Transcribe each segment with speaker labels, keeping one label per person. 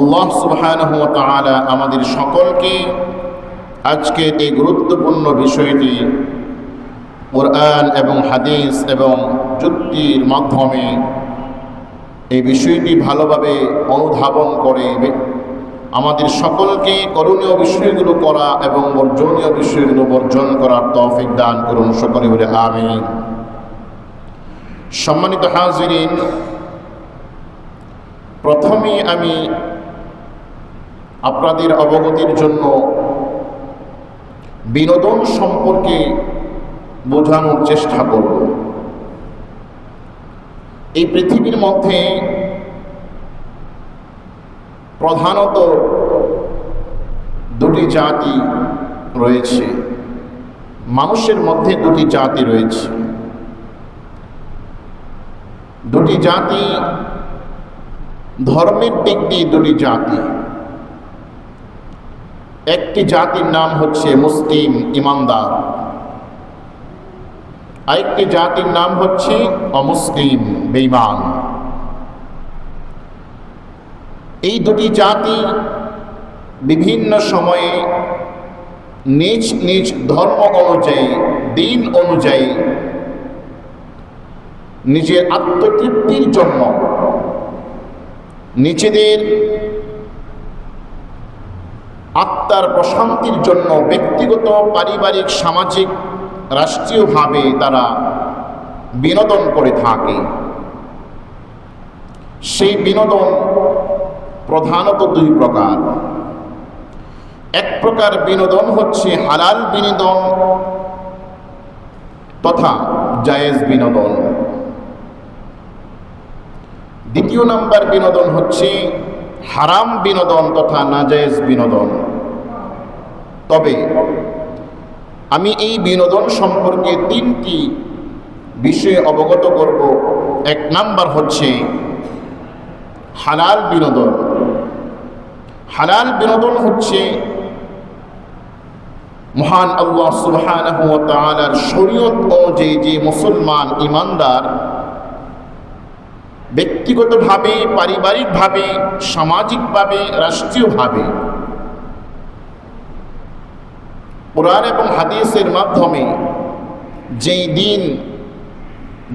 Speaker 1: আল্লাহ সুবহানাহু ওয়া তাআলা আমাদের সকলকে আজকে এই গুরুত্বপূর্ণ বিষয়টি কোরআন এবং হাদিস এবং যুক্তির মাধ্যমে এই বিষয়টি ভালোভাবে অনুধাবন করে আমাদের সকলকে করণীয় বিষয়গুলো করা এবং বর্জনীয় বিষয়গুলো বর্জন করার তৌফিক দান করুন, সকলে বলে আমিন। সম্মানিত হাজিরিন, প্রথমেই আমি আপনাদের অবগতির জন্য বিনোদন সম্পর্কে বোঝানোর চেষ্টা করব। এই পৃথিবীর মধ্যে প্রধানত দুটি জাতি রয়েছে, মানুষের মধ্যে দুটি জাতি রয়েছে। দুটি জাতি ধর্মের দিক দিয়ে দুটি জাতি। একটি জাতির নাম হচ্ছে মুসলিম ইমানদার, আরেকটি জাতির নাম হচ্ছে অমুসলিম বেঈমান। এই দুটি জাতি বিভিন্ন সময়ে নিজ নিজ ধর্ম অনুযায়ী, দিন অনুযায়ী নিজের আত্মতৃপ্তির জন্য, নিজেদের আত্মার প্রশান্তির জন্য ব্যক্তিগত, পারিবারিক, সামাজিক, রাষ্ট্রীয়ভাবে তারা বিনোদন করে থাকে। সেই বিনোদন প্রধানত দুই প্রকার। এক প্রকার বিনোদন হচ্ছে হালাল বিনোদন তথা জায়েজ বিনোদন। দ্বিতীয় নাম্বার বিনোদন হচ্ছে হারাম বিনোদন তথা নাজায়েজ বিনোদন। তবে আমি এই বিনোদন সম্পর্কে তিনটি বিষয়ে অবগত করব। এক নাম্বার হচ্ছে হালাল বিনোদন। হালাল বিনোদন হচ্ছে মহান আল্লাহ সুবহানাহু ওয়া তাআলার শরীয়ত অনুযায়ী যে মুসলমান ইমানদার ব্যক্তিগতভাবে, পারিবারিকভাবে, সামাজিকভাবে, রাষ্ট্রীয়ভাবে কোরআন এবং হাদিসের মাধ্যমে যেই দিন,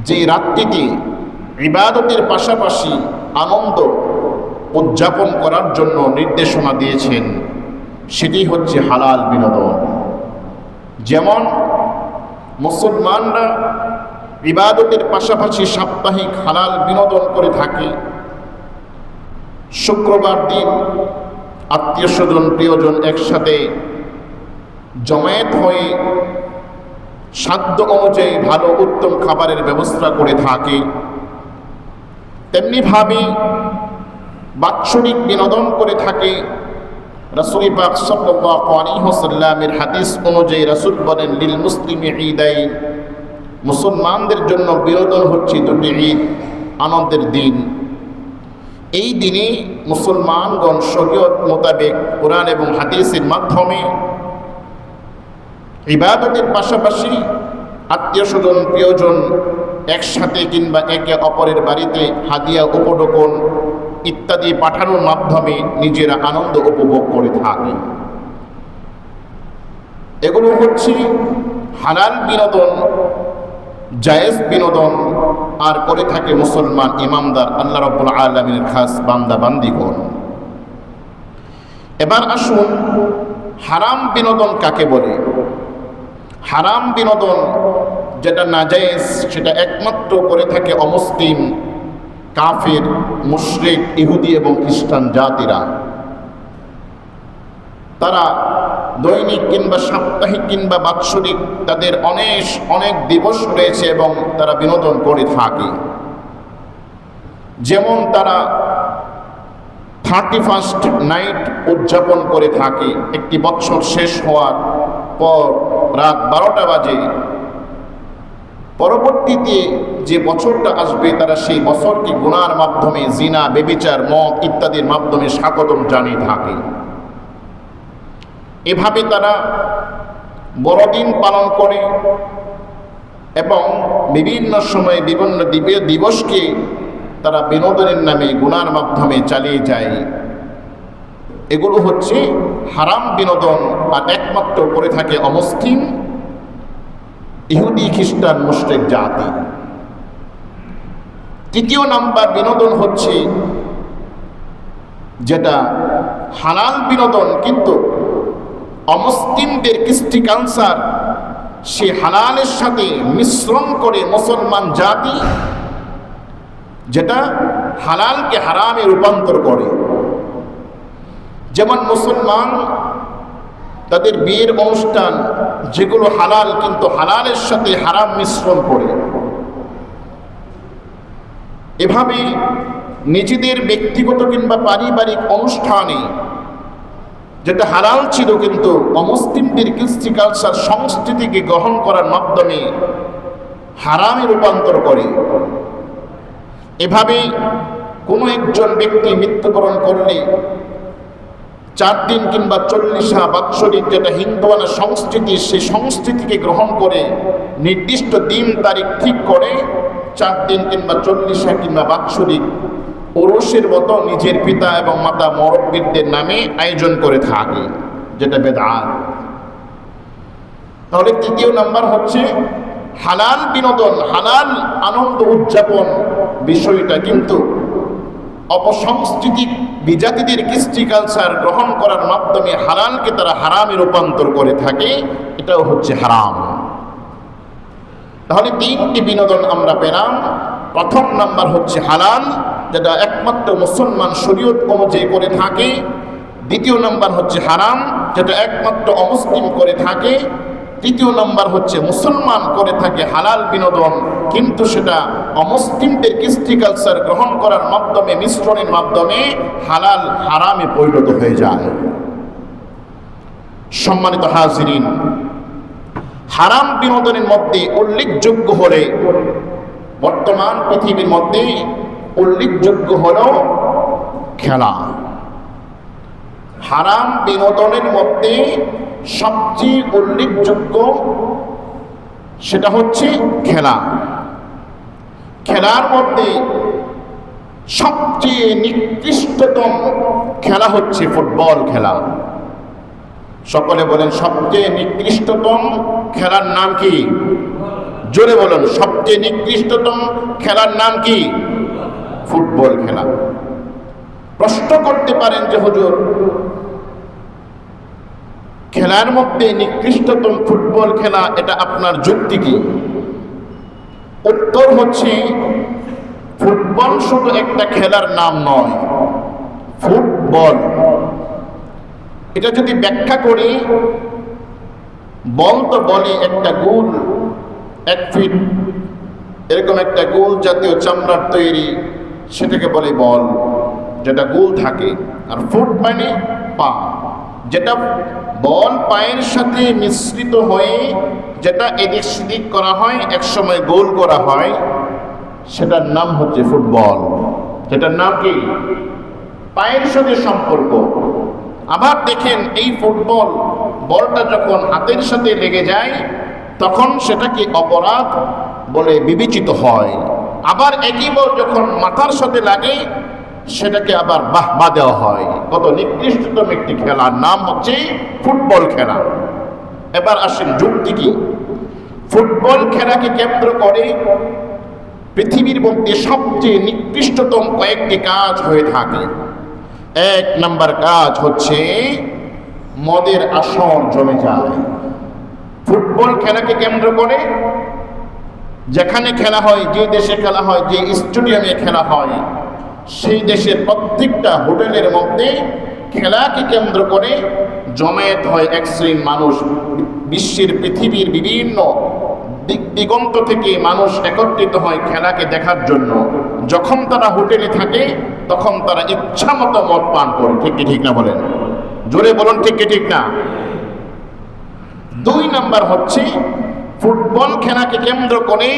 Speaker 1: যেই রাত্রিতে ইবাদতের পাশাপাশি আনন্দ উদযাপন করার জন্য নির্দেশনা দিয়েছেন, সেটি হচ্ছে হালাল বিনোদন। যেমন মুসলমানরা ইবাদতের পাশাপাশি সাপ্তাহিক হালাল বিনোদন করে থাকে। শুক্রবার দিন আত্মীয় স্বজন, প্রিয়জন একসাথে জমায়েত হয়ে সাধ্য অনুযায়ী ভালো উত্তম খাবারের ব্যবস্থা করে থাকে। তেমনিভাবে বাৎসরিক বিনোদন করে থাকে। রাসূল পাক সাল্লাল্লাহু আলাইহি ওয়াসাল্লামের হাদিস অনুযায়ী রাসূল বলেন, লিল মুসলিমি ঈদাইন, মুসলমানদের জন্য বিনোদন হচ্ছে দুটি ঈদ, আনন্দের দিন। এই দিনে মুসলমানগণ শরীয়ত মোতাবেক কোরআন এবং হাদিসের মাধ্যমে ইবাদতের পাশাপাশি আত্মীয় স্বজন, প্রিয়জন একসাথে কিংবা একে অপরের বাড়িতে হাদিয়া, উপঢৌকন ইত্যাদি পাঠানোর মাধ্যমে নিজেরা আনন্দ উপভোগ করে থাকে। এগুলো হচ্ছে হালাল বিনোদন, জায়েজ বিনোদন, আর করে থাকে মুসলমান ইমানদার আল্লাহ রাব্বুল আলামিনের খাস বান্দা বান্দিগণ। এবার আসুন, হারাম বিনোদন কাকে বলে? হারাম বিনোদন যেটা নাজায়েজ, সেটা একমাত্র করে থাকে অমুসলিম, কাফির, মুশরিক, ইহুদি এবং খ্রিস্টান জাতিরা। তারা দৈনিক কিংবা সাপ্তাহিক কিংবা বাৎসরিক তাদের অনেক দিবস রয়েছে এবং তারা বিনোদন করে থাকে। যেমন তারা 31st নাইট উদযাপন করে থাকে। একটি বছর শেষ হওয়ার পর রাত 12টা বাজে, পরবর্তীতে যে বছরটা আসবে তারা সেই বছরকে গুনার মাধ্যমে, জিনা, ব্যভিচার, মদ ইত্যাদির মাধ্যমে স্বাগতম জানিয়ে থাকে। এভাবে তারা বড়দিন পালন করে এবং বিভিন্ন সময়ে বিভিন্ন দিবসকে তারা বিনোদনের নামে গুনার মাধ্যমে চালিয়ে যায়। এগুলো হচ্ছে হারাম বিনোদন, আর একমাত্র করে থাকে অমুসলিম, ইহুদি, খ্রিস্টান, মুশরিক জাতি। তৃতীয় নাম্বার বিনোদন হচ্ছে যেটা হালাল বিনোদন, কিন্তু অমুসলিমদের কৃষ্টি কালচার সে হালালের সাথে মিশ্রণ করে মুসলমান জাতি, যেটা হালালকে হারামে রূপান্তর করে। যেমন মুসলমান তাদের বিয়ের অনুষ্ঠান যেগুলো হালাল, কিন্তু হালালের সাথে হারাম মিশ্রণ করে। এভাবে নিজেদের ব্যক্তিগত কিংবা পারিবারিক অনুষ্ঠানে যেটা হালাল ছিল, কিন্তু অমুসলিমদের কৃষ্টি কালচার সংস্কৃতিকে গ্রহণ করার মাধ্যমে হারামে রূপান্তর করে। এভাবে কোনো একজন ব্যক্তি মৃত্যুবরণ করলে 4 দিন কিংবা 40 বাৎসরিক যেটা হিন্দুয়ানা সংস্কৃতি, সেই সংস্কৃতিকে গ্রহণ করে নির্দিষ্ট দিন তারিখ ঠিক করে 4 দিন কিংবা 40 কিংবা বাৎসরিক ওরসের মতো নিজের পিতা এবং মাতা মুরব্বিদের নামে আয়োজন করে থাকে, যেটা বেদআত। তাহলে তৃতীয় নাম্বার হচ্ছে হালাল বিনোদন, হালাল আনন্দ উদযাপন বিষয়টা, কিন্তু অপসংস্কৃতিক বিজাতিদের কৃষ্টি কালচার গ্রহণ করার মাধ্যমে হালালকে তারা হারামে রূপান্তর করে থাকে, এটাও হচ্ছে হারাম। তাহলে 3টি বিনোদন আমরা পেলাম। প্রথম নাম্বার হচ্ছে হালাল, যেটা একমাত্র মুসলমান শরীয়ত অনুযায়ী করে থাকে। দ্বিতীয় নাম্বার হচ্ছে হারাম, যেটা একমাত্র অমুসলিম করে থাকে। তৃতীয় নাম্বার হচ্ছে মুসলমান করে থাকে হালাল বিনোদন, কিন্তু সেটা অমুসলিমদের কৃষ্টি কালচার গ্রহণ করার মাধ্যমে, মিশ্রণের মাধ্যমে হালাল হারামে পরিণত হয়ে যায়। সম্মানিত হাজিরিন, হারাম বিনোদনের মধ্যে উল্লেখযোগ্য হলে, বর্তমান পৃথিবীর মধ্যে উল্লেখযোগ্য হল খেলা। হারাম বিনোদনের মধ্যে সবচেয়ে উল্লেখযোগ্য সেটা হচ্ছে খেলা। খেলার মধ্যে সবচেয়ে নিকৃষ্টতম খেলা হচ্ছে ফুটবল খেলা। সকলে বলেন, সবচেয়ে নিকৃষ্টতম খেলার নাম কি? জোরে বলেন, সবচেয়ে নিকৃষ্টতম খেলার নাম কি? ফুটবল খেলা। প্রশ্ন করতে পারেন যে হুজুর, খেলার মধ্যে নিকৃষ্টতম ফুটবল খেলা, এটা আপনার যুক্তি কি? উত্তর হচ্ছে, ফুটবল শুধু একটা খেলার নাম নয়। ফুটবল এটা যদি ব্যাখ্যা করি, বল তো বলে একটা গোল, 1 ফিট এরকম একটা গোল জাতীয় চামড়ার তৈরি, সেটাকে বলে বল, যেটা গোল থাকে। আর ফুট মানে পা, যেটা বল পায়ের সাথে মিশ্রিত হয়ে যেটা এদিক সেদিক করা হয়, একসময় গোল করা হয়, সেটার নাম হচ্ছে ফুটবল। সেটার নাম কি? পায়ের সাথে সম্পর্ক। আবার দেখেন, এই ফুটবল বলটা যখন হাতের সাথে লেগে যায়, তখন সেটাকে অপরাধ বলে বিবেচিত হয়। আবার একই বল যখন মাথার সাথে লাগে, সেটাকে আবার বাহবা দেওয়া হয়। কত নিকৃষ্টতম একটি খেলার নাম হচ্ছে ফুটবল খেলা। এবার আসেন যুক্তি কি? ফুটবল খেলাকে কেন্দ্র করে পৃথিবীর মধ্যে সবচেয়ে নিকৃষ্টতম কয়েকটি কাজ হয়ে থাকে। 1 নাম্বার কাজ হচ্ছে মদের আসর জমে যায়। ফুটবল খেলাকে কেন্দ্র করে যেখানে খেলা হয়, যে দেশে খেলা হয়, যে স্টেডিয়ামে খেলা হয়, সেই দেশের প্রত্যেকটা হোটেলের মধ্যে খেলাকে কেন্দ্র করে জমায়েত হয় এক শ্রেণীর মানুষ। বিশ্বের পৃথিবীর বিভিন্ন দিগন্ত থেকে মানুষ একত্রিত হয় খেলাকে দেখার জন্য। যখন তারা হোটেলে থাকে, তখন তারা ইচ্ছা মতো মদ পান করে। ঠিক কি ঠিক না বলেন? জোরে বলুন, ঠিক কি ঠিক না? 2 নাম্বার হচ্ছে ফুটবল খেলাকে কেন্দ্র করে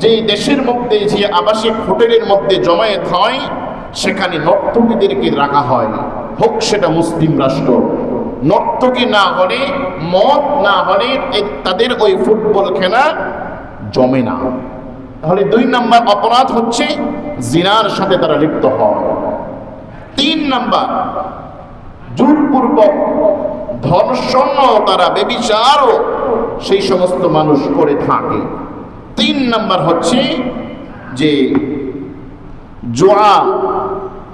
Speaker 1: যে দেশের মধ্যে, যে আবাসিক হোটেলের মধ্যে জমায়েত হয়, সেখানে নর্তকীদেরকে রাখা হয়, হোক সেটা মুসলিম রাষ্ট্র। নর্তকী না হলে, মদ না হলে তাদের ওই ফুটবল খেলা জমে না। তাহলে 2 নাম্বার অপরাধ হচ্ছে জিনার সাথে তারা লিপ্ত হয়। 3 নাম্বার, জোরপূর্বক ধর্ষণও, তারা ব্যভিচারও সেই সমস্ত মানুষ করে থাকে। 3 নাম্বার হচ্ছে যে জুয়া,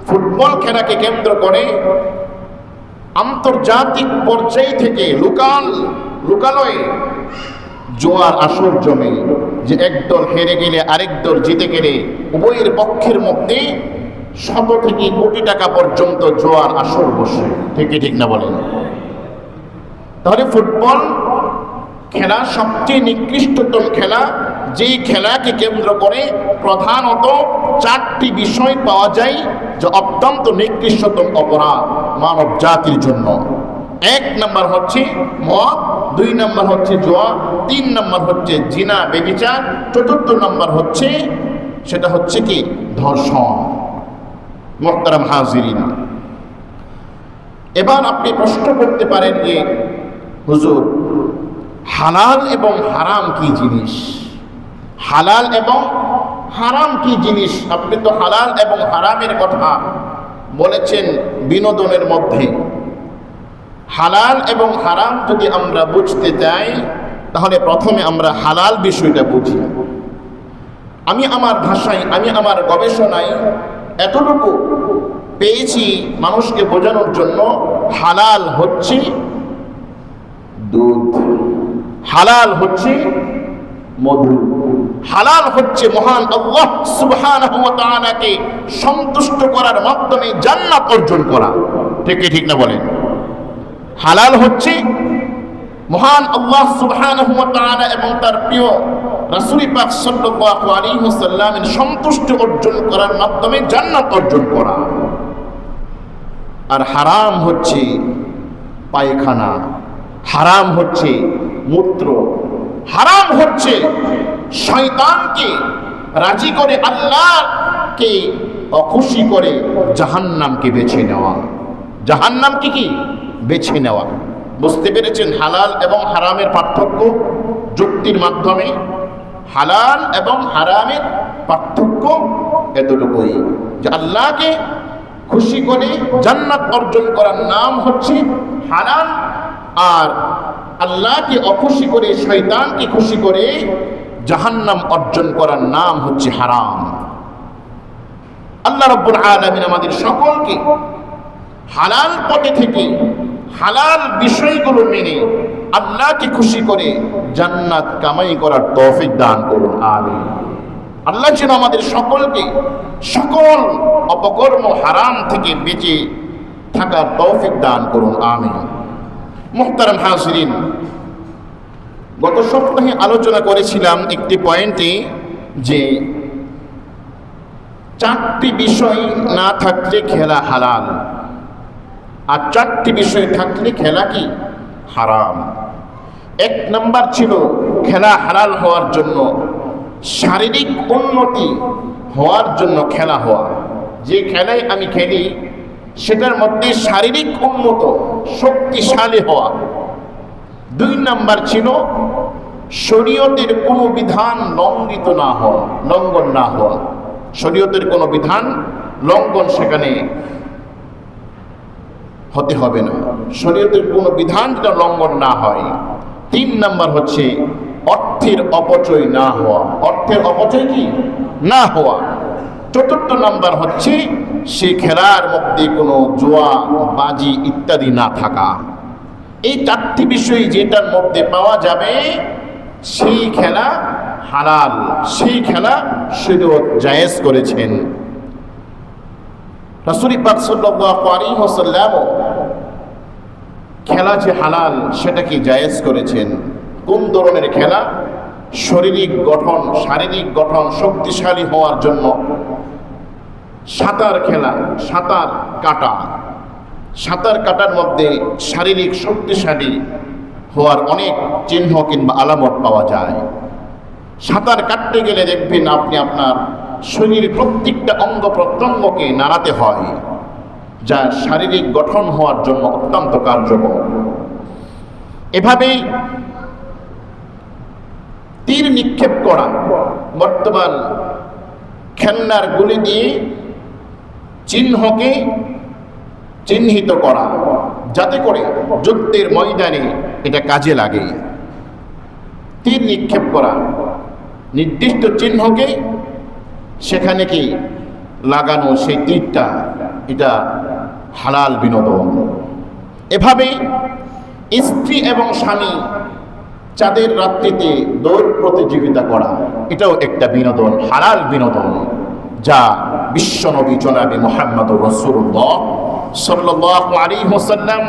Speaker 1: ফুটবল খেলাকে কেন্দ্র করে আন্তর্জাতিক পর্যায় থেকে লোকালয়ে জুয়ার আসর জমে, যে একদল হেরে গেলে আরেক দল জিতে গেলে উভয়ের পক্ষের মধ্যে শত থেকে কোটি টাকা পর্যন্ত জুয়ার আসর বসে। ঠিক না বলেন? তাহলে ফুটবল খেলা সবচেয়ে নিকৃষ্টতম খেলা, যেই খেলাকে কেন্দ্র করে প্রধানত 4টি বিষয় পাওয়া যায় যা অত্যন্ত নিকৃষ্টতম অপরাধ মানব জাতির জন্য। 1 নাম্বার হচ্ছে মদ, 2 নাম্বার হচ্ছে জুয়া, 3 নাম্বার হচ্ছে জিনা ব্যভিচার, 4th নাম্বার হচ্ছে সেটা হচ্ছে কি ধর্ষণ। মুহতারাম হাজিরিন, এবার আপনি প্রশ্ন করতে পারেন যে হুজুর, হালাল এবং হারাম কি জিনিস? হালাল এবং হারাম কি জিনিস? আপনি তো হালাল এবং হারামের কথা বলেছেন বিনোদনের মধ্যে। হালাল এবং হারাম যদি আমরা বুঝতে চাই, তাহলে প্রথমে আমরা হালাল বিষয়টা বুঝি। আমি আমার ভাষায়, আমি আমার গবেষণায় এতটুকু পেয়েছি মানুষকে বোঝানোর জন্য, হালাল হচ্ছে দুধ, হালাল হচ্ছে মধু, হালাল হচ্ছে মহান আল্লাহ সুবহানাহু ওয়া তাআলাকে সন্তুষ্ট করার মাধ্যমে জান্নাত অর্জন করা। ঠিক না বলেন? হালাল হচ্ছে মহান আল্লাহ সুবহানাহু ওয়া তাআলা এবং তার প্রিয় রাসূল পাক সাল্লাল্লাহু আলাইহি ওয়াসাল্লামের সন্তুষ্টি অর্জন করার মাধ্যমে জান্নাত অর্জন করা। আর হারাম হচ্ছে পায়খানা, হারাম হচ্ছে মূত্র, হারাম হচ্ছে শয়তানকে রাজি করে আল্লাহকে অখুশি করে জাহান্নামকে বেছে নেওয়া। জাহান্নামকে কি বেছে নেওয়া। বুঝতে পেরেছেন হালাল এবং হারামের পার্থক্য যুক্তির মাধ্যমে? হালাল এবং হারামের পার্থক্য এতটুকুই যে আল্লাহকে খুশি করে জান্নাত অর্জন করার নাম হচ্ছে হালাল, আর আল্লাহকে অখুশি করে শয়তানকে খুশি করে জাহান্নাম অর্জন করার নাম হচ্ছে হারাম। আল্লাহ রাব্বুল আলামিন আমাদের সকলকে হালাল পথে থেকে হালাল বিষয়গুলো মেনে আল্লাহকে খুশি করে জান্নাত কামাই করার তৌফিক দান করুন, আমিন। আল্লাহ যেন আমাদের সকলকে সকল অপকর্ম হারাম থেকে বেঁচে থাকার তৌফিক দান করুন, আমিন। মুহতারাম হাজিরিন, গত সপ্তাহে আলোচনা করেছিলাম একটি পয়েন্টে যে 4টি বিষয় না থাকলে খেলা হালাল, আর 4টি বিষয় থাকলে খেলা কি হারাম। 1 নাম্বার ছিল খেলা হালাল হওয়ার জন্য শারীরিক উন্নতি হওয়ার জন্য খেলা হওয়া। যে খেলায় আমি খেলি সেটার মধ্যে শারীরিক উন্নত শক্তিশালী হওয়া। 2 নাম্বার ছিল শরীয়তের কোনো বিধান লঙ্ঘিত না হওয়া, লঙ্ঘন না হওয়া। শরীয়তের কোনো বিধান লঙ্ঘন সেখানে হতে হবে না, শরীয়তের কোনো বিধান যেটা লঙ্ঘন না হয়। 3 নাম্বার হচ্ছে অর্থের অপচয় না হওয়া। অর্থের অপচয় কি না হওয়া। 4th নাম্বার হচ্ছে সে খেলার মধ্যে কোনো জুয়া বাজি ইত্যাদি না থাকা। এই 4টি বিষয় যেটার মধ্যে পাওয়া যাবে সেই খেলা হালাল, সেই খেলা শরীয়ত জায়েজ করেছেন। রাসূল পাক সাল্লাল্লাহু আলাইহি ওয়াসাল্লাম খেলা যে হালাল সেটাকে জায়েজ করেছেন। কোন ধরনের খেলা? শারীরিক গঠন শক্তিশালী হওয়ার জন্য সাঁতার খেলা, সাঁতার কাটার মধ্যে শারীরিক শক্তিশালী হওয়ার অনেক চিহ্ন কিংবা আলামত পাওয়া যায়। সাঁতার কাটতে গেলে দেখবেন আপনি আপনার শরীরের প্রত্যেকটা অঙ্গ প্রত্যঙ্গকে নাড়াতে হয়, যা শারীরিক গঠন হওয়ার জন্য অত্যন্ত কার্যকর। এভাবেই তীর নিক্ষেপ করা, বর্তমান খেলনার গুলি দিয়ে চিহ্নকে চিহ্নিত করা, যাতে করে যুদ্ধের ময়দানে এটা কাজে লাগে। তীর নিক্ষেপ করা, নির্দিষ্ট চিহ্নকে সেখানে কি লাগানো, সেই তীরটা, এটা হালাল বিনোদন। এভাবে স্ত্রী এবং স্বামী চাঁদের রাত্রিতে দৌড় প্রতিযোগিতা করা, এটাও একটা বিনোদন, হালাল বিনোদন, যা বিশ্বনবী জনাবে মুহাম্মদুর রাসূলুল্লাহ সাল্লাল্লাহু আলাইহি ওয়াসাল্লাম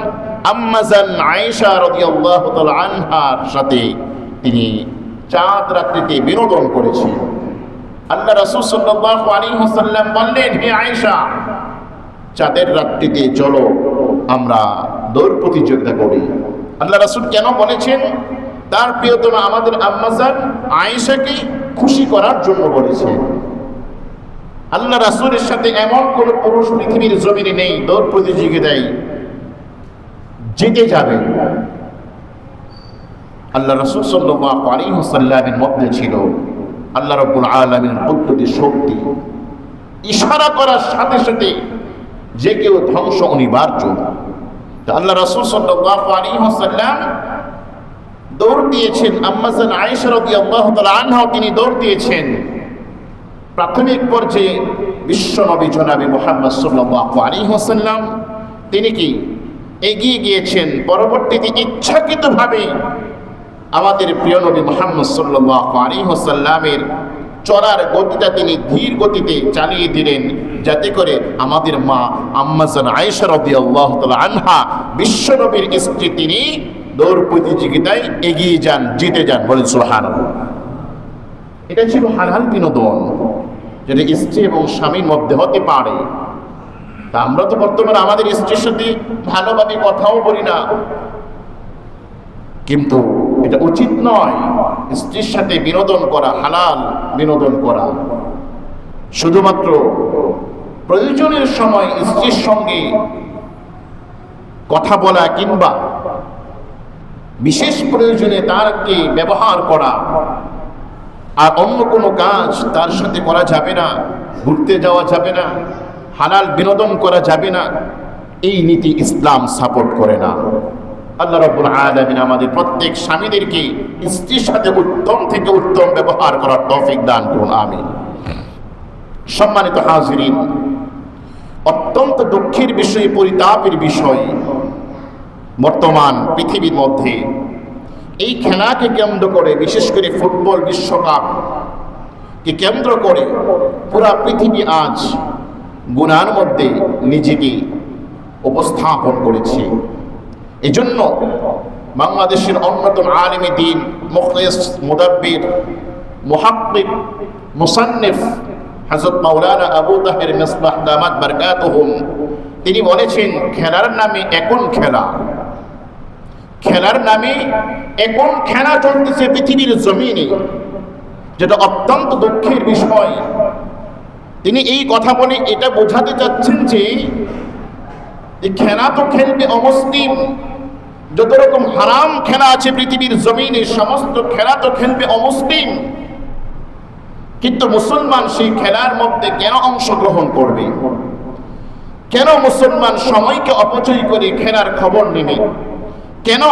Speaker 1: আম্মা জান আয়েশা রাদিয়াল্লাহু তাআলা আনহার সাথে তিনি চাঁদ রাত্রিতে বিনোদন করেছেন। আল্লাহ রাসূল সাল্লাল্লাহু আলাইহি ওয়াসাল্লাম বললেন, হে আয়েশা, চাঁদের রাত্রিতে চলো আমরা দৌড় প্রতিযোগিতা করি। আল্লাহ রাসূল কেন বলেছেন? তার প্রিয়তমা আমাদের আম্মা জান আয়েশাকে খুশি করার জন্য বলেছেন। আল্লাহ রাসূলের সাথে এমন কোন পুরুষ পৃথিবীর জমিনে নেই দৌড় প্রতিযোগিতায় জিতে যাবে। আল্লাহ রাসূল সাল্লাল্লাহু আলাইহি ওয়াসাল্লামের মধ্যে ছিল আল্লাহ রাব্বুল আলামিনের কুদরতি শক্তি। ইশারা করার সাথে সাথে যে কেউ ধ্বংস অনিবার্য। আল্লাহ রাসূল সাল্লাল্লাহু আলাইহি ওয়াসাল্লাম দৌড় দিয়েছেন। আম্মা জান আয়েশা রাদিয়াল্লাহু তাআলা আনহা তিনি দৌড় দিয়েছেন। প্রাথমিক পর্যায়ে বিশ্বনবী জনাবে মুহাম্মদ সাল্লাল্লাহু আলাইহি ওয়াসাল্লাম তিনি কি এগিয়ে গিয়েছেন। পরবর্তীতে ইচ্ছাকৃতভাবে আমাদের প্রিয় নবী মুহাম্মদ সাল্লাল্লাহু আলাইহি ওয়াসাল্লামের চলার গতিটা তিনি ধীর গতিতে চালিয়ে দিলেন, যাতে করে আমাদের মা আম্মা জান আয়েশা রাদিয়াল্লাহু তাআলা আনহা বিশ্বনবীর স্ত্রী তিনি দৌড় প্রতিযোগিতায় এগিয়ে যান, জিতে যান। বলেন সুবহানাল্লাহ। এটা ছিল হালাল বিনোদন, যেটা স্ত্রী এবং স্বামীর মধ্যে হতে পারে। তা আমরা তো বর্তমানে আমাদের স্ত্রীর সাথে ভালোভাবে কথাও বলি না, কিন্তু এটা উচিত নয় স্ত্রীর সাথে বিনোদন করা, হালাল বিনোদন করা। শুধুমাত্র প্রয়োজনের সময় স্ত্রীর সঙ্গে কথা বলা কিংবা বিশেষ প্রয়োজনে তারকে ব্যবহার করা, আর অন্য কোনো কাজ তার সাথে করা যাবে না, ঘুরতে যাওয়া যাবে না, হালাল বিনোদন করা যাবে না, এই নীতি ইসলাম সাপোর্ট করে না। আল্লাহ রাব্বুল আলামিন আমাদের প্রত্যেক স্বামীদেরকে স্ত্রীর সাথে উত্তম থেকে উত্তম ব্যবহার করার তৌফিক দান করুন, আমিন। সম্মানিত হাজিরিন, অত্যন্ত দুঃখের বিষয়, পরিতাপের বিষয়, বর্তমান পৃথিবীর মধ্যে এই খেলাকে কেন্দ্র করে, বিশেষ করে ফুটবল বিশ্বকাপকে কেন্দ্র করে পুরা পৃথিবী আজ গুনার মধ্যে নিজেকে উপস্থাপন করেছে। এজন্য বাংলাদেশের অন্যতম আলেমে দ্বীন, মুখলিস, মুদাব্বির, মুহাক্কিক, মুসান্নিফ হযরত মাওলানা আবু তাহের মিসবাহ দামাত বারকাতুহুম তিনি বলেছেন, খেলার নামে এখন খেলার নামে এখন খেলা চলতেছে পৃথিবীর জমিনে, যেটা অত্যন্ত দুঃখের বিষয়। তিনি এই কথা বলে এটা বোঝাতে চাচ্ছেন যে খেলা তো খেলবে অমুসলিম, যত রকম হারাম খেলা আছে পৃথিবীর জমিনে সমস্ত খেলা তো খেলবে অমুসলিম, কিন্তু মুসলমান সেই খেলার মধ্যে কেন অংশগ্রহণ করবে? কেন মুসলমান সময়কে অপচয় করে খেলার খবর নেবে? কেন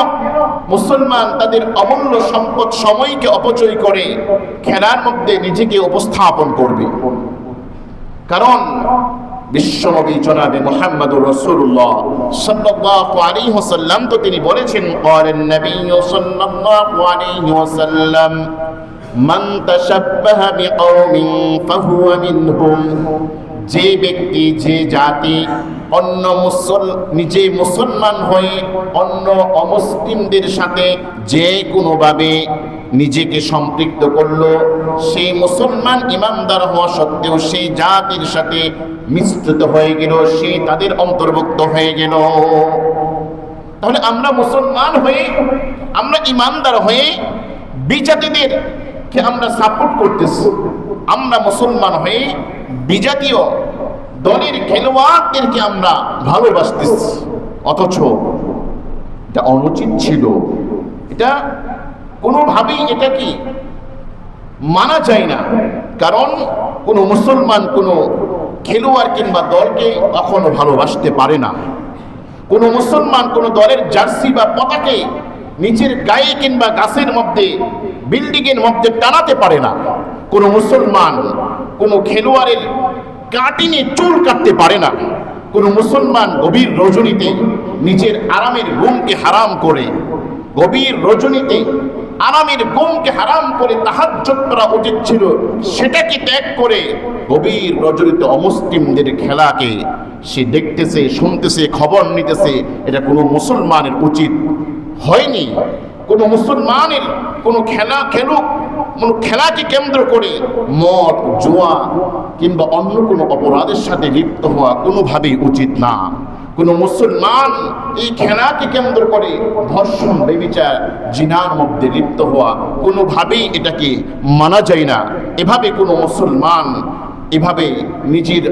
Speaker 1: মুসলমান তাদের অমূল্য সম্পদ সময়কে অপচয় করে খেলার মধ্যে নিজেকে উপস্থাপন করবে? কারণ বিশ্বনবী জনাবে মুহাম্মদুর রাসূলুল্লাহ সাল্লাল্লাহু আলাইহি ওয়াসাল্লাম তো তিনি বলেছেন, ক্বালান নবী সাল্লাল্লাহু আলাইহি ওয়াসাল্লাম মান তাশাব্বাহা বিকওমিন ফাহুয়া মিনহুম, যে ব্যক্তি, যে জাতি নিজে মুসলমান হয়ে অন্য অমুসলিমদের সাথে যে কোনোভাবে নিজেকে সম্পৃক্ত করলো, সেই মুসলমান ইমানদার হওয়া সত্ত্বেও সেই জাতির সাথে মিশ্রিত হয়ে গেল, সে তাদের অন্তর্ভুক্ত হয়ে গেল। তাহলে আমরা মুসলমান হয়ে, আমরা ইমানদার হয়ে বিজাতিদেরকে আমরা সাপোর্ট করতেছি, আমরা মুসলমান হয়ে বিজাতীয় দলের খেলোয়াড়দেরকে আমরা ভালোবাসতেছি, অথচ এটা অনুচিত ছিল। এটা কোনোভাবেই এটা কি মানা যায় না। কারণ কোনো মুসলমান কোনো খেলোয়াড় কিংবা দলকে কখনো ভালোবাসতে পারে না। কোনো মুসলমান কোনো দলের জার্সি বা পতাকে নিচের গায়ে কিংবা গাছের মধ্যে বিল্ডিং এর মধ্যে টানাতে পারে না। কোনো মুসলমান কোনো খেলোয়াড়ের কাটিনে চুল কাটতে পারে না। কোনো মুসলমান গভীর রজনীতে নিজের আরামের ঘুমকে হারাম করে, গভীর রজনীতে আরামের ঘুমকে হারাম করে তাহাজ্জুদ করা উচিত ছিল, সেটাকে ত্যাগ করে গভীর রজনীতে অমুসলিমদের খেলাকে সে দেখতেছে, শুনতেছে, খবর নিতেছে। এটা কোনো মুসলমানের উচিত হয়নি। কোনো মুসলমানের কোনো খেলা খেলুক, কোনো খেলাকে কেন্দ্র করে মদ, জুয়া কিংবা অন্য কোনো অপরাধের সাথে লিপ্ত হওয়া কোনোভাবেই উচিত না। কোনো মুসলমান এই খেলাকে কেন্দ্র করে ধর্ষণ, ব্যভিচার, জিনার মধ্যে লিপ্ত হওয়া কোনোভাবেই এটাকে মানা যায় না। এভাবে কোনো মুসলমান এভাবে নিজের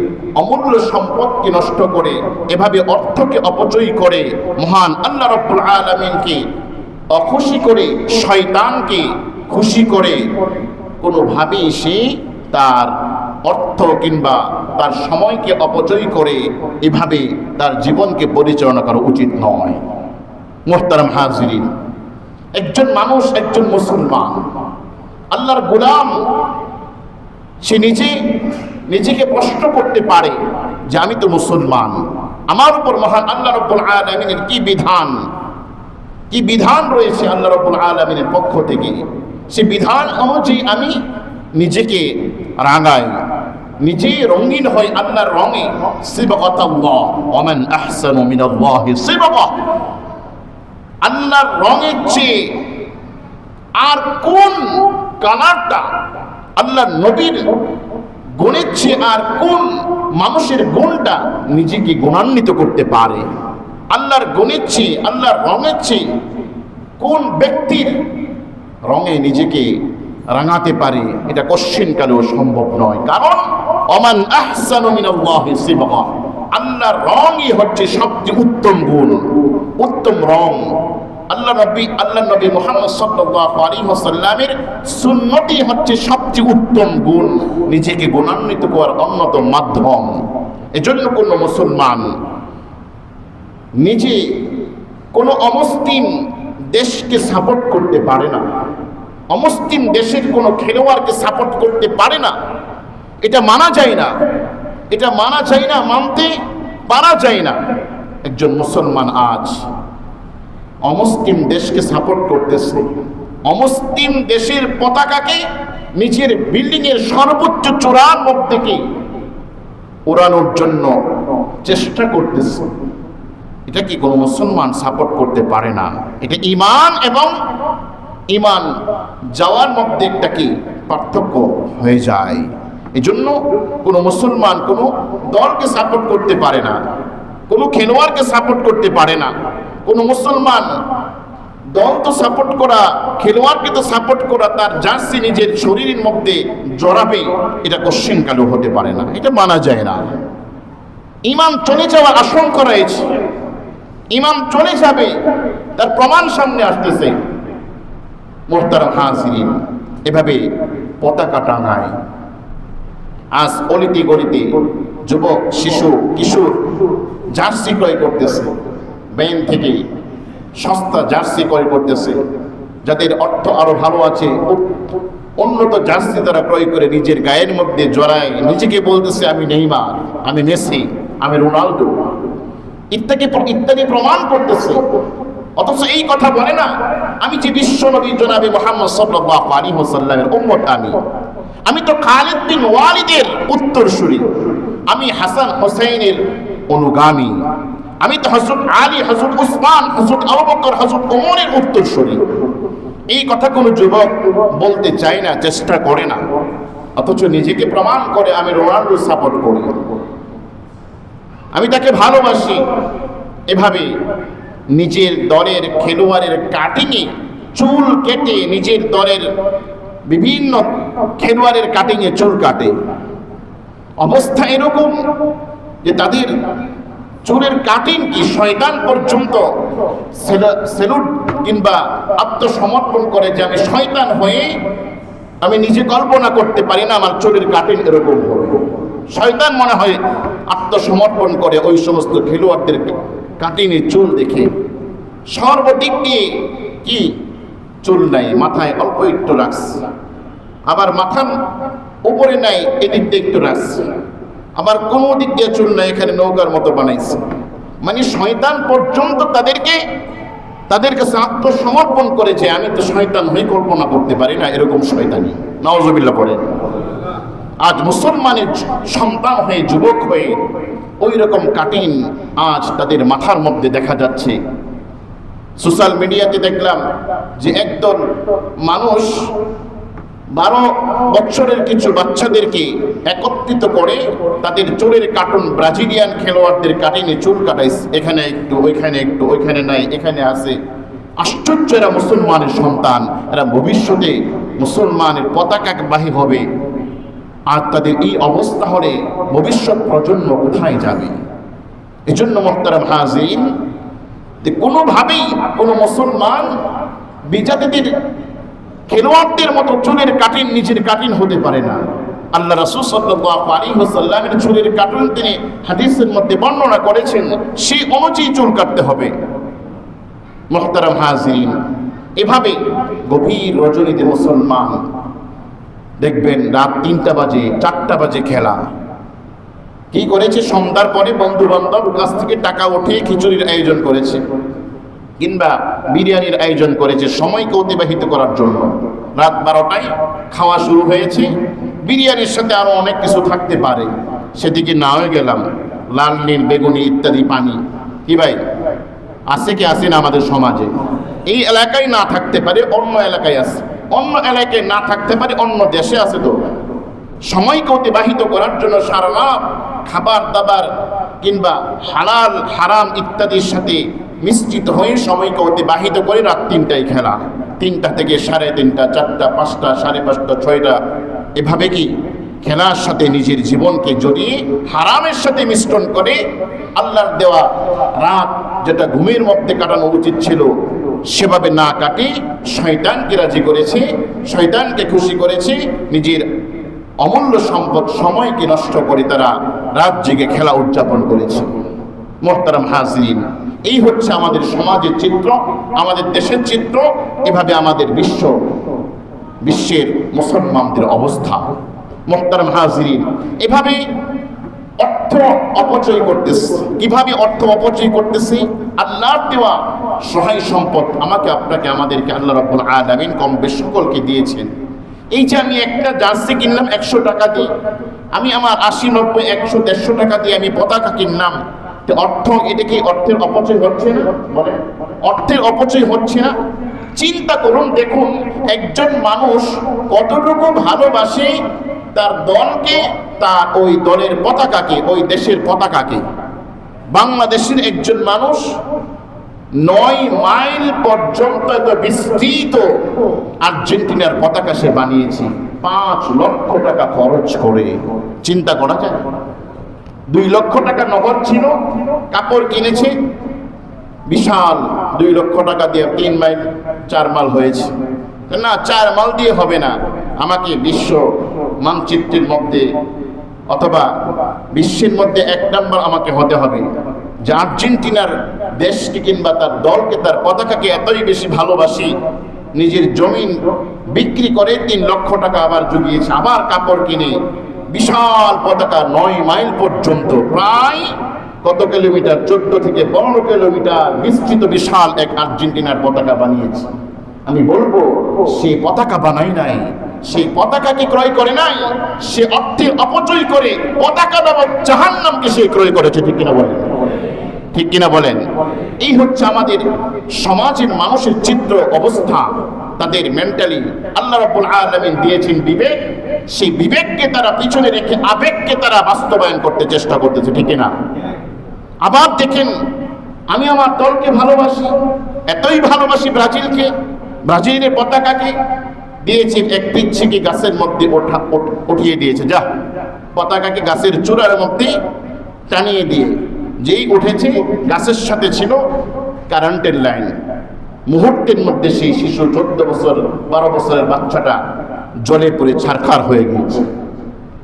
Speaker 1: অমূল্য সম্পদকে নষ্ট করে, এভাবে অর্থকে অপচয় করে, মহান আল্লাহ রাব্বুল আলামিনকে অখুশি করে, শয়তানকে খুশি করে কোনোভাবেই সে তার অর্থ কিংবা তার সময়কে অপচয় করে এভাবে তার জীবনকে পরিচালনা করা উচিত নয়। মুহতারাম হাজিরিন, একজন মানুষ, একজন মুসলমান, আল্লাহর গোলাম, সে নিজেকে প্রশ্ন করতে পারে যে আমি তো মুসলমান, আমার উপর মহান আল্লাহ রাব্বুল আলামিনের কি বিধান রয়েছে আল্লাহ রাব্বুল আলামিনের পক্ষ থেকে। সে বিধান অনুযায়ী আমি নিজেকে রাঙাই, নিজে রঙিন হয় আল্লাহর রঙে। সিবগাতাল্লাহ ওয়া মান আহসানু মিনাল্লাহি সিবগা। আল্লাহর রঙের চেয়ে আর কোন কালারটা, আল্লাহর নবীর গুণের চেয়ে আর কোন মানুষের গুণটা নিজেকে গুণান্বিত করতে পারে? আল্লাহর গুণের চেয়ে, আল্লাহর রঙের চেয়ে কোন ব্যক্তির রঙে নিজেকে রাঙাতে পারে? এটা কোশ্চিনকালেও সম্ভব নয়। কারণ ওমান আহসানু মিনাল্লাহি সিবগা, আল্লাহর রঙই হচ্ছে সবচেয়ে উত্তম গুণ, উত্তম রং। আল্লাহ নবী মুহাম্মদ সাল্লাল্লাহু আলাইহি ওয়াসাল্লামের সুন্নতই হচ্ছে সবচেয়ে উত্তম গুণ, নিজেকে গুণান্বিত করার অন্যতম মাধ্যম। এজন্য কোনো মুসলমান নিজে কোনো অমুসলিম দেশকে সাপোর্ট করতে পারে না, অমুসলিম দেশের কোনো খেলোয়াড়কে সাপোর্ট করতে পারে না। এটা মানা যায় না, এটা মানা যায় না, মানতে পারা যায় না। একজন মুসলমান আজ অমুসলিম দেশকে সাপোর্ট করতেছে, অমুসলিম দেশের পতাকাকে নিজের বিল্ডিং এর সর্বোচ্চ চূড়ার মধ্যে থেকে উড়ানোর জন্য চেষ্টা করতেছে। এটা কি কোনো মুসলমান সাপোর্ট করতে পারে না? এটা ঈমান এবং ঈমান যাওয়ার মধ্যে একটা কি পার্থক্য হয়ে যায়। এজন্য কোনো মুসলমান কোনো দলকে সাপোর্ট করতে পারে না, কোনো খেলোয়াড়কে সাপোর্ট করতে পারে না। কোনো মুসলমান দল তো সাপোর্ট করা, খেলোয়াড়কে তো সাপোর্ট করা, তার জার্সি নিজের শরীরের মধ্যে জড়াবে, এটা কোশ্চিনকালেও হতে পারে না, এটা মানা যায় না। ঈমান চলে যাওয়ার আশঙ্কা রয়েছে, ঈমান চলে যাবে, তার প্রমাণ সামনে আসতেছে। মুহতারাম হাজিরিন, এভাবে পতাকা টাঙায় আজ অলিতে গলিতে যুবক, শিশু, কিশোর জার্সি ক্রয় করতেছে, ব্যাংক থেকে সস্তা জার্সি ক্রয় করতেছে। যাদের অর্থ আরো ভালো আছে, উন্নত জার্সি তারা ক্রয় করে নিজের গায়ের মধ্যে জড়ায়, নিজেকে বলতেছে আমি নেইমার, আমি মেসি, আমি রোনাল্ডো ইত্যাদি প্রমাণ করতেছে। অথচ এই কথা বলে না আমি যে বিশ্ব নবী জনাবে মুহাম্মদ সাল্লাল্লাহু আলাইহি ওয়াসাল্লামের উম্মত, আমি তো খালিদ বিন ওয়ালিদের উত্তরসূরি, আমি হাসান হোসেনের অনুগামী, আমি তো হযরত আলী, হযরত উসমান, হযরত আবু বকর, হযরত ওমরের উত্তরসূরি। এই কথা কোনো যুবক বলতে চায় না, চেষ্টা করে না, অথচ নিজেকে প্রমাণ করে আমি রোনাল্ডো সাপোর্ট করি, আমি তাকে ভালোবাসি। এভাবে নিজের দলের খেলোয়াড়ের কাটিংয়ে চুল কেটে, নিজের দলের বিভিন্ন খেলোয়াড়ের কাটিংয়ে চুল কাটে। অবস্থা এরকম যে তাদের চুলের কাটিং কি শয়তান পর্যন্ত সেলুট কিংবা আত্মসমর্পণ করে যে আমি শয়তান হয়ে আমি নিজে কল্পনা করতে পারি না আমার চুলের কাটিং এরকম হবে। শয়তান মনে হয় আত্মসমর্পণ করে ওই সমস্ত খেলোয়াড়দের কাটিনে চুল দেখে সর্বদিক দিয়ে কি চুল নাই, মাথায় অল্প একটু রাখছে, আবার মাথার উপরে নাই এদিক দিয়ে একটু রাখছে, আবার কোনো দিক দিয়ে চুল নাই, এখানে নৌকার মতো বানাইছে। মানে শয়তান পর্যন্ত তাদের কাছে আত্মসমর্পণ করেছে। আমি তো শয়তান হয়ে কল্পনা করতে পারি না এরকম শয়তানি, নাউজুবিল্লাহ পড়ে। আজ মুসলমানের সন্তান হয়ে, যুবক হয়ে ওই রকম কাটিং আজ তাদের মাথার মধ্যে দেখা যাচ্ছে। সোশ্যাল মিডিয়াতে দেখলাম যে একদল মানুষ 12 বছরের কিছু বাচ্চাদেরকে একত্রিত করে তাদের চুলের কাটুন ব্রাজিলিয়ান খেলোয়াড়দের কাটিংয়ে চুল কাটাইছে, এখানে একটু, ওইখানে একটু, ওইখানে নাই, এখানে আছে। আশ্চর্য, এরা মুসলমানের সন্তান, এরা ভবিষ্যতে মুসলমানের পতাকাবাহী হবে। আর তাদের এই অবস্থা হলে ভবিষ্যৎ প্রজন্ম কোথায় যাবে? এজন্য মুহতারাম হাজিরিন, কোনোভাবেই কোনো মুসলমান বিজাতিদের খেলোয়াড়দের মতো চুলের কাটিং, নিজের কাটিং হতে পারে না। আল্লাহ রাসূল সাল্লাল্লাহু আলাইহি ওয়াসাল্লামের চুলের কাটিং তিনি হাদিসের মধ্যে বর্ণনা করেছেন, সেই অনুযায়ী চুল কাটতে হবে। মুহতারাম হাজিরিন, এভাবে গভীর রজনীতে মুসলমান দেখবেন রাত 3টা বাজে 4টা বাজে খেলা কি করেছে, সন্ধ্যার পরে বন্ধু বান্ধব কাছ থেকে টাকা উঠিয়ে খিচুড়ির আয়োজন করেছে কিংবা বিরিয়ানির আয়োজন করেছে সময়কে অতিবাহিত করার জন্য। রাত 12টায় খাওয়া শুরু হয়েছে, বিরিয়ানির সাথে আরো অনেক কিছু থাকতে পারে, সেদিকে না হয়ে গেলাম লাল নীল বেগুনি ইত্যাদি পানি। কি ভাই, আছে কি আসে না আমাদের সমাজে? এই এলাকায় না থাকতে পারে, অন্য এলাকায় আছে, অন্য এলাকায় না থাকতে পারে, অন্য দেশে আছে। তো সময়কে অতিবাহিত করার জন্য সারা রাত খাবার দাবার কিংবা হালাল হারাম ইত্যাদির সাথে মিশ্রিত হয়ে সময়কে অতিবাহিত করে রাত 3টায় খেলা। 3টা থেকে 3:30, 4টা, 5টা, 5:30, 6টা, এভাবে কি খেলার সাথে নিজের জীবনকে জড়িয়ে হারামের সাথে মিশ্রণ করে আল্লাহর দেওয়া রাত যেটা ঘুমের মধ্যে কাটানো উচিত ছিল সেভাবে না কাটে শয়তানকে রাজি করেছে, শয়তানকে খুশি করেছে, নিজের অমূল্য সম্পদ সময়কে নষ্ট করে তারা রাত জেগে খেলা উদযাপন করেছে। মুহতারাম হাজিরিন, এই হচ্ছে আমাদের সমাজের চিত্র, আমাদের দেশের চিত্র। এভাবে আমাদের বিশ্বের মুসলমানদের অবস্থা। মুহতারাম হাজিরিন, এভাবে অর্থ অপচয় করতেছে। কিভাবে অর্থ অপচয় করতেছে? আল্লাহর দেওয়া সহায় সম্পদ আমাকে, আপনাকে, আমাদেরকে আল্লাহ রাব্বুল আলামিন কম বেশ সকলকে দিয়েছেন। এই যে আমি একটা জার্সি কিনলাম 100 টাকা দিয়ে, আমি আমার 80, 90, 100, 150 টাকা দিয়ে আমি পতাকা কিনলাম, অর্থ, এটা কি অর্থের অপচয় হচ্ছে না? বলে অর্থের অপচয় হচ্ছে না? চিন্তা করুন, দেখুন একজন মানুষ কতটুকু ভালোবাসে তার দলকে, তার ওই দলের পতাকাকে, ওই দেশের পতাকাকে। বাংলাদেশের একজন মানুষ 9 মাইল পর্যন্ত এত বিস্তৃত আর্জেন্টিনার পতাকা সে বানিয়েছে 5 লক্ষ টাকা খরচ করে। চিন্তা করা যায়? 2 লক্ষ টাকা নগদ ছিল, কাপড় কিনেছে বিশাল, 2 লক্ষ টাকা দিয়ে 3 মাইল 4 মাইল হয়েছে। না, 4 মাইল দিয়ে হবে না, আমাকে বিশ্ব মানচিত্রের মধ্যে অথবা বিশ্বের মধ্যে 1 নম্বর আমাকে হতে হবে। যে আর্জেন্টিনার দেশকে কিংবা তার দলকে, তার পতাকাকে এতই বেশি ভালোবাসি, নিজের জমিন বিক্রি করে 3 লক্ষ টাকা আবার জুগিয়েছে, আবার কাপড় কিনে বিশাল পতাকা 9 মাইল পর্যন্ত, প্রায় কত কিলোমিটার, 14 থেকে 15 কিলোমিটার বিস্তৃত বিশাল এক আর্জেন্টিনার পতাকা বানিয়েছে। আমি বলবো সে পতাকা বানাই নাই, সেই পতাকাকে ক্রয় করে নাই, সে অর্থের অপচয় করে পতাকা নামক জাহান্নামকে সে ক্রয় করেছে। ঠিক কিনা বলেন? ঠিক কিনা বলেন? এই হচ্ছে আমাদের সমাজের মানুষের চিত্র, অবস্থা, তাদের মেন্টালি। আল্লাহ রাব্বুল আলামিন দিয়েছেন বিবেক, সেই বিবেককে তারা পিছনে রেখে আবেগকে তারা বাস্তবায়ন করতে চেষ্টা করতেছে। ঠিক কিনা? আবার দেখেন, আমি আমার দলকে ভালোবাসি, এতই ভালোবাসি ব্রাজিলকে, ব্রাজিলের পতাকাকে দিয়েছে এক পিচ্ছিকে গাছের মধ্যে উঠিয়ে দিয়েছে। যা, পতাকাকে গাছের চূড়ার মধ্যে টানিয়ে দিয়ে যেই উঠেছে, গাছের সাথে ছিল কারেন্টের লাইন। মুহূর্তের মধ্যে সেই শিশু 14 বছর 12 বছরের বাচ্চাটা জলে পড়ে ছারখার হয়ে গিয়েছে।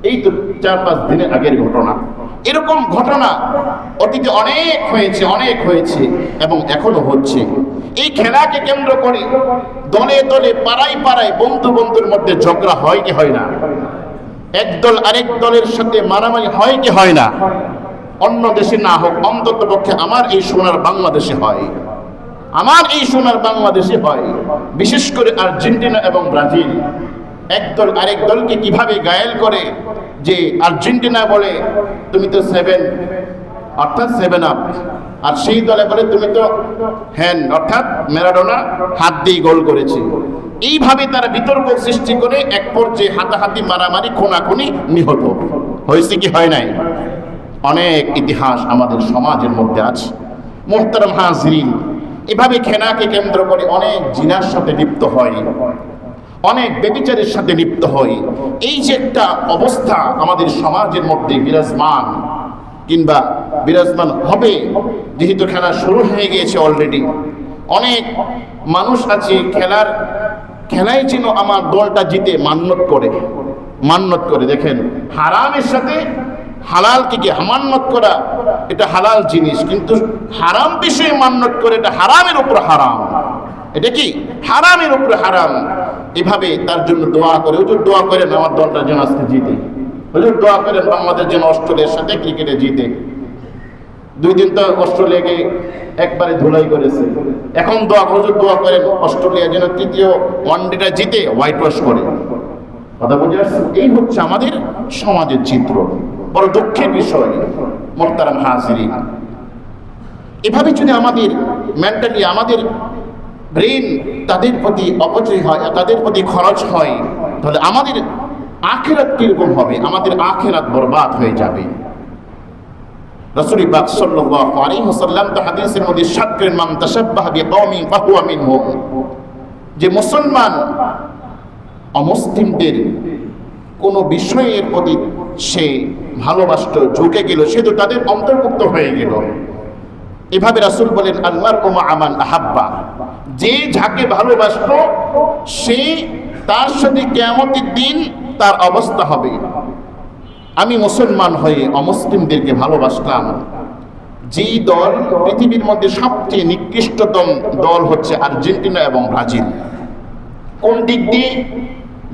Speaker 1: এই তো 4-5 দিনের আগের ঘটনা। এরকম ঘটনা অতীতে অনেক হয়েছে এবং এখনো হচ্ছে। এই খেলাকে কেন্দ্র করে দলে দলে পাড়ায় পাড়ায় বন্ধুর মধ্যে ঝগড়া হয় কি হয় না? এক দল আরেক দলের সাথে মারামারি হয় কি হয় না? অন্য দেশে না হোক, অন্তত পক্ষে আমার এই সোনার বাংলাদেশে হয়, আমার এই সোনার বাংলাদেশে হয়। বিশেষ করে আর্জেন্টিনা এবং ব্রাজিল একদল আরেক দলকে কিভাবে ঘায়েল করে, যে আর্জেন্টিনা বলে তুমি তো অর্থাৎ 7 আপ, আর সেই দলে বলে তুমি তো হ্যান্ড, অর্থাৎ ম্যারাডোনা হাত দিয়ে গোল করেছে। এইভাবে তারা বিতর্ক সৃষ্টি করে এক পর্যায়ে হাতাহাতি, মারামারি, খুনাখুনি, নিহত হয়েছে কি হয় নাই? অনেক ইতিহাস আমাদের সমাজের মধ্যে আছে। মুহতারাম হাজিরিন, এভাবে খেলাকে কেন্দ্র করে অনেক জিনার সাথে লিপ্ত হয়, অনেক ব্যভিচারের সাথে লিপ্ত হয়। এই যে একটা অবস্থা আমাদের সমাজের মধ্যে বিরাজমান হবে, যেহেতু খেলা শুরু হয়ে গিয়েছে অলরেডি। অনেক মানুষ আছে খেলায় যেন আমার দলটা জিতে মান্যত করে। দেখেন, হারামের সাথে হালালকে কি মান্যত করা, এটা হালাল জিনিস, কিন্তু হারাম বিষয়ে মান্যত করে, এটা হারামের উপর হারাম। এটা কি হারামের উপর হারাম। এভাবে তার জন্য দোয়া করে, হুজুর দোয়া করেন আমার দলটা যেন আজকে জিতে, হুজুর দোয়া করেন বাংলাদেশ যেন অস্ট্রেলিয়ার সাথে ক্রিকেটে জিতে। 2 দিন তো অস্ট্রেলিয়াকে একবারে ধুলাই করেছে, এখন হুজুর দোয়া করেন অস্ট্রেলিয়া যেন তৃতীয় ওয়ানডেটা জিতে, হোয়াইট ওয়াশ করে। কথা বুঝে আসছে? এই হচ্ছে আমাদের সমাজের চিত্র। বড় দুঃখের বিষয় মুহতারাম হাজিরিন। এভাবে যদি আমাদের মেন্টালি, আমাদের ব্রেন তাদের প্রতি অপচয় হয়, তাদের প্রতি খরচ হয়, তাহলে আমাদের আখিরাত কিরকম হবে? আমাদের আখিরাত বরবাদ হয়ে যাবে। রাসূল পাক সাল্লাল্লাহু আলাইহি ওয়াসাল্লাম তো হাদিসের মধ্যে ইরশাদ করেন, মান তাশাব্বাহা বিকওমিন ফাহুয়া মিনহুম, যে মুসলমান অমুসলিমদের কোন বিষয়ের প্রতি সে ভালোবাসত, ঝুঁকে গেল, সে তো তাদের অন্তর্ভুক্ত হয়ে গেল। এভাবে রাসূল বলেন, আল-মারউ মা মান আহাব্বা, যে যাকে ভালোবাসত সে তার সাথে কিয়ামতের দিন তার অবস্থা হবে। আমি মুসলমান হয়ে অমুসলিমদেরকে ভালোবাসলাম। যেই দল পৃথিবীর মধ্যে সবচেয়ে নিকৃষ্টতম দল হচ্ছে আর্জেন্টিনা এবং ব্রাজিল। কোন দিক দিয়ে?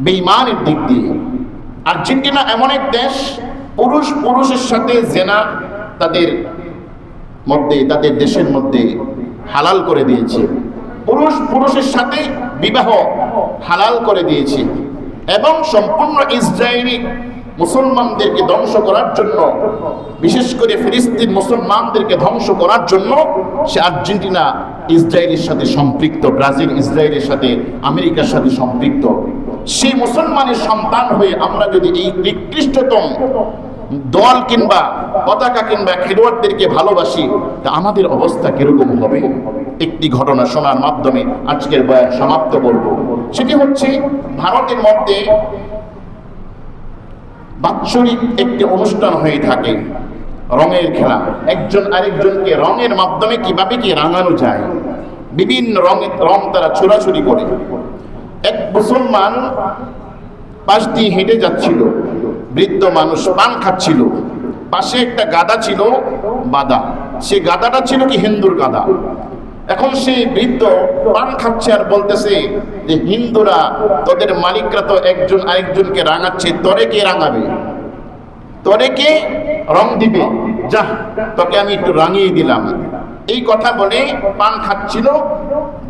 Speaker 1: বেঈমানের দিক দিয়ে। আর্জেন্টিনা এমন এক দেশ, পুরুষের সাথে জেনা তাদের দেশের মধ্যে হালাল করে দিয়েছে, পুরুষের সাথে বিবাহ হালাল করে দিয়েছে, এবং সম্পূর্ণ ইসরায়েলি মুসলমানদেরকে ধ্বংস করার জন্য, বিশেষ করে ফিলিস্তিন মুসলমানদেরকে ধ্বংস করার জন্য সে আর্জেন্টিনা ইসরায়েলের সাথে সম্পৃক্ত, ব্রাজিল ইসরায়েলের সাথে, আমেরিকার সাথে সম্পৃক্ত। সেই মুসলমানের সন্তান হয়ে আমরা যদি এই নিকৃষ্টতম দল কিংবা পতাকা কিংবা খেলোয়াড়দেরকে ভালোবাসি, তা আমাদের অবস্থা কিরকম হবে? একটি ঘটনা শোনার মাধ্যমে আজকের বয়ান সমাপ্ত করব। সেটি হচ্ছে, ভারতের মধ্যে বাৎসরিক একটি অনুষ্ঠান হয়ে থাকে, রঙের খেলা। একজন আরেকজনকে রঙের মাধ্যমে কিভাবে কি রাঙানো যায়, বিভিন্ন রং তারা ছোড়াছুড়ি করে। এক মুসলমান পাশ দিয়ে হেঁটে যাচ্ছিল, বৃদ্ধ মানুষ পান খাচ্ছিল, পাশে একটা গাদা ছিল বাঁধা, সে গাদাটা ছিল কি হিন্দুর গাদা। এখন সেই বৃদ্ধ পান খাচ্ছে আর বলতেছে যে, হিন্দুরা, তোদের মালিকরা তো একজন আরেকজনকে রাঙাচ্ছে, তোরে কে রাঙাবে? তোরে কে রং দিবে? যা, তোকে আমি একটু রাঙিয়ে দিলাম। এই কথা বলে পান খাচ্ছিল,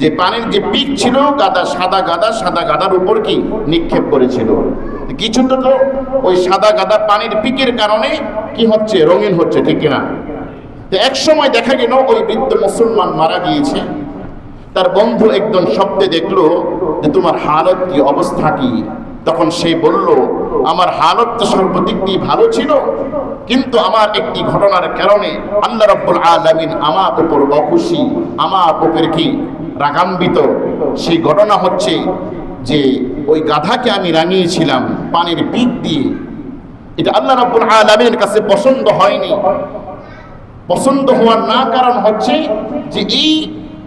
Speaker 1: যে পানের যে পিক ছিল সাদা গাদার উপর কি নিক্ষেপ করেছিল। কিছুটা তো ওই সাদা গাদা পানির পিকের কারণে কি হচ্ছে, রঙিন হচ্ছে, ঠিক কিনা? তো এক সময় দেখা গেল ওই বৃদ্ধ মুসলমান মারা গিয়েছে। তার বন্ধু একজন স্বপ্নে দেখলো যে, তোমার হালত কি, অবস্থা কি? তখন সে বলল, আমার হালত তো সর্বদিক দিয়ে ভালো ছিল, কিন্তু আমার একটি ঘটনার কারণে আল্লাহ রাব্বুল আলামিন আমার উপর অখুশি, আমার উপর কি রাগান্বিত। সেই ঘটনা হচ্ছে যে, ওই গাধাকে আমি রাঙিয়েছিলাম পানির পিক দিয়ে, এটা আল্লাহ রাব্বুল আলামিনের কাছে পছন্দ হয়নি। পছন্দ হওয়ার না কারণ হচ্ছে যে, এই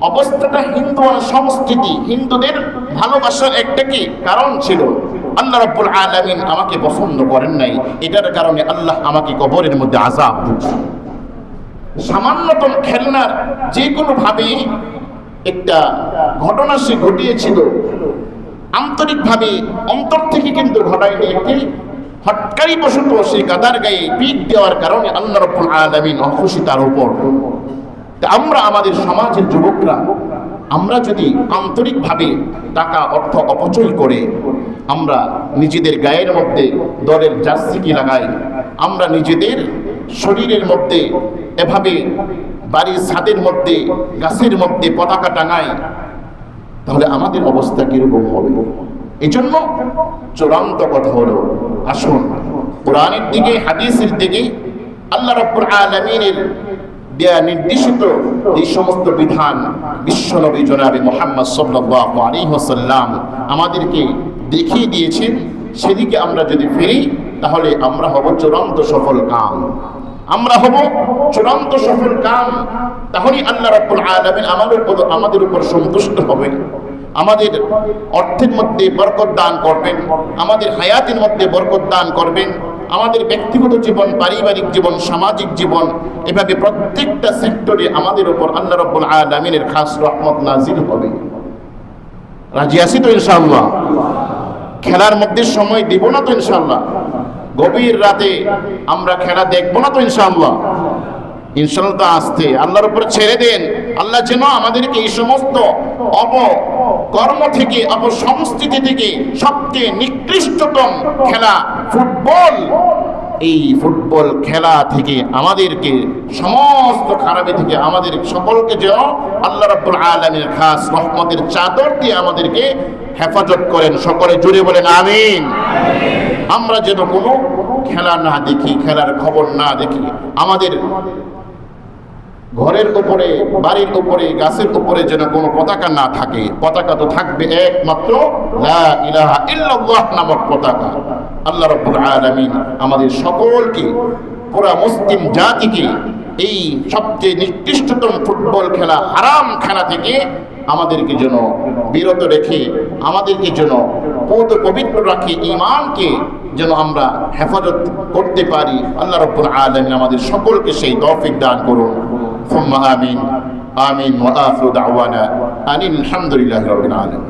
Speaker 1: অবস্থাটা হিন্দু সংস্কৃতি, হিন্দুদের ভালোবাসার একটা কি কারণ ছিল। আল্লাহ রাব্বুল আলামিন আমাকে পছন্দ করেন নাই, এটার কারণে আল্লাহ আমাকে কবরের মধ্যে আযাব দিচ্ছে। সামান্যতম খেলনার যে কোনো ভাবে একটা ঘটনা সে ঘটিয়েছিল, আন্তরিকভাবে অন্তর থেকে কিন্তু ঘটায়নি, একটি হটকারী বশত সেই গাদার গায়ে পিঠ দেওয়ার কারণে আল্লাহ রাব্বুল আলামিন অখুশি তার উপর। আমরা আমাদের সমাজের যুবকরা আমরা যদি আন্তরিকভাবে টাকা অর্থ অপচয় করে আমরা নিজেদের গায়ের মধ্যে দলের জার্সি লাগাই, আমরা নিজেদের শরীরের মধ্যে এভাবে বাড়ির ছাদের মধ্যে গাছের মধ্যে পতাকা টাঙাই, তাহলে আমাদের অবস্থা কিরকম হবে? এই জন্য চূড়ান্ত কথা হলো, আসুন কোরআনের দিকে হাদিসের দিকে আল্লাহ রাব্বুল আলামিনের দেয়া নির্দেশিত এই সমস্ত বিধান বিশ্বনবী জনাবে মুহাম্মদ সাল্লাল্লাহু আলাইহি ওয়াসাল্লাম আমাদেরকে দেখিয়ে দিয়েছেন, সেদিকে আমরা যদি ফিরি তাহলে আমরা হব চূড়ান্ত সফল কাম, আমরা হব চূড়ান্ত সফল কাম। তাহলেই আল্লাহ রাব্বুল আলামিন আমাদের উপর সন্তুষ্ট হবেন, আমাদের অর্থের মধ্যে বরকত দান করবেন, আমাদের হায়াতের মধ্যে বরকত দান করবেন, আমাদের ব্যক্তিগত জীবন, পারিবারিক জীবন, সামাজিক জীবন, এভাবে প্রত্যেকটা সেক্টরে আমাদের উপর আল্লাহ রাব্বুল আলামিনের খাস রহমত নাজিল হবে। রাজি আছি তো ইনশাআল্লাহ? খেলার মধ্যে সময় দেব না তো ইনশাআল্লাহ? গভীর রাতে আমরা খেলা দেখবো না তো ইনশাআল্লাহ? ইনশাআল্লাহ তো আসতে আল্লাহর উপর ছেড়ে দেন। আল্লাহ যেন আমাদেরকে এই সমস্ত অপকর্ম থেকে, অপসংস্কৃতি থেকে সবচেয়ে নিকৃষ্টতম খেলা ফুটবল, এই ফুটবল খেলা থেকে আমাদেরকে সমস্ত খারাপি থেকে আমাদের সকলকে যেন আল্লাহ রাব্বুল আলামিনের খাস রহমতের চাদর দিয়ে আমাদেরকে হেফাজত করেন। সকলে জুড়ে বলেন আমিন। আমরা যেন কোনো খেলা না দেখি, খেলার খবর না দেখি, আমাদের ঘরের উপরে, বাড়ির উপরে, গাছের উপরে যেন কোনো পতাকা না থাকে। পতাকা তো থাকবে একমাত্র লা ইলাহা ইল্লাল্লাহ নামক পতাকা। আল্লাহ রাব্বুল আলামিন আমাদের সকলকে, পুরা মুসলিম জাতিকে এই সবচেয়ে নিকৃষ্টতম ফুটবল খেলা, হারাম খেলা থেকে আমাদেরকে যেন বিরত রেখে, আমাদেরকে যেন পবিত্র রাখে, ঈমানকে যেন আমরা হেফাজত করতে পারি। আল্লাহ রাব্বুল আলামিন আমাদের সকলকে সেই তৌফিক দান করুন। সুম্মা আমিন। আমিন ওয়া আখিরু দাওয়ানা আনিল হামদুলিল্লাহি রাব্বিল আলামিন।